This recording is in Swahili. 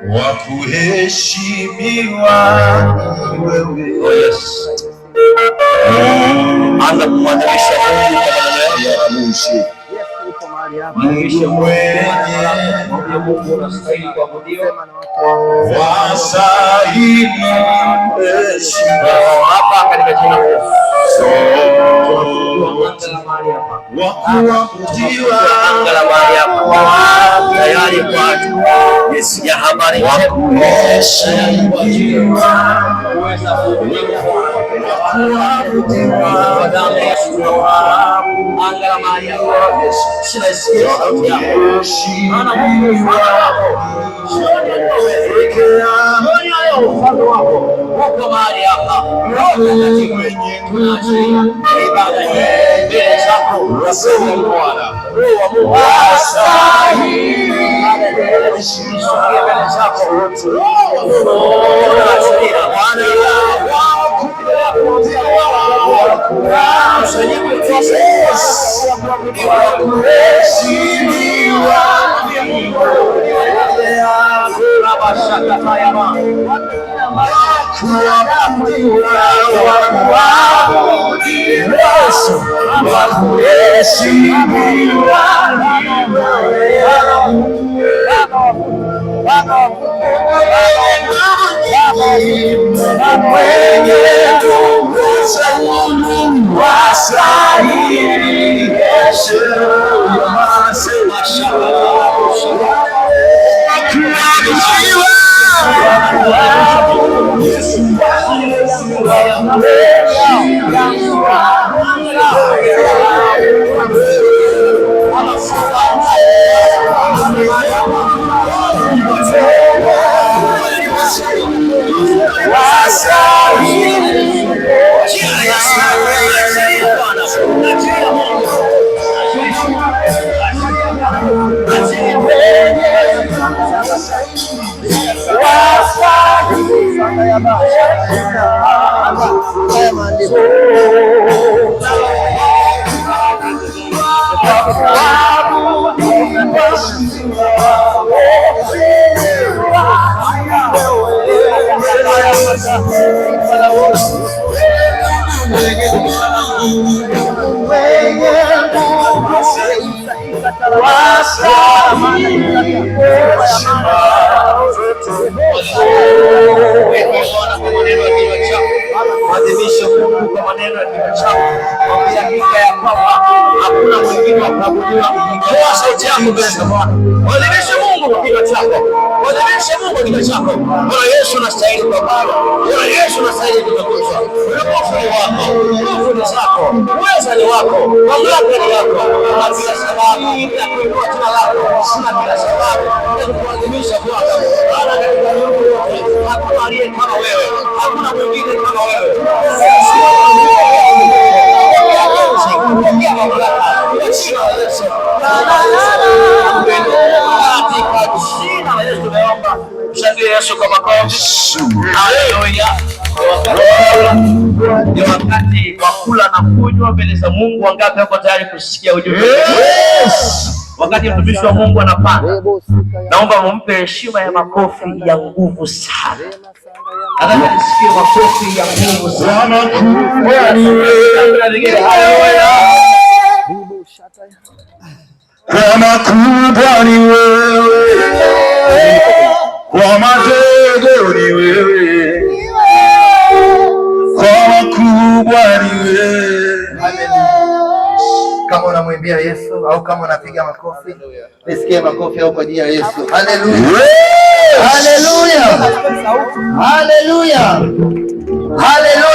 wa kuheshimiwa wewe. Oh yes. Anza kumwadhimisha Mungu mwenye wastahili heshima hapa katika jina la Yesu. Wakuabudiwa anga mahali hapa tayari kwa Yesu ya habari wakuheshimiwa kwa damu ya Yesu anga mahali hapa sinasikia sauti yako ana Mungu uko mahali hapa ibada mbele zako Bwana Roho wa Mungu astahili mbele zako Bwana Adhimisha Mungu kwa maneno ya kinywa chako. Mwambie hakika ya kwamba hakuna mwingine wa kuabudiwa. Toa sauti yako mbele za Bwana. Adhimisha Mungu kwa kinywa chako. Adhimisha Mungu kwa kinywa chako. Bwana Yesu anastahili kuabudiwa. Bwana Yesu anastahili kutukuzwa. Utukufu ni wako. Nguvu ni zako. Uweza ni wako. Mamlaka ni yako. Hakuna sababu ya kuinua jina lako. Sina kila sababu ya kuadhimisha Bwana. Bwana katika Mungu yote. Hakuna aliye kama wewe. Hakuna mwingine kama wewe. Yesu kwa makofi. Haleluya. Ni wakati wa kula na kunywa mbele za Mungu. Wangapi wako tayari kusikia ujumbe? Wakati mtumishi wa Mungu anapanda, naomba mumpe heshima ya makofi ya nguvu sana. Nataka nisikie makofi ya nguvu sana. Kama kubwa ni wewe, kwa madogo ni wewe, kwa kubwa ni wewe. Kama unamwimbia Yesu au kama unapiga makofi, nisikie makofi au kwa ajili ya Yesu. Haleluya. Haleluya. Haleluya. Haleluya.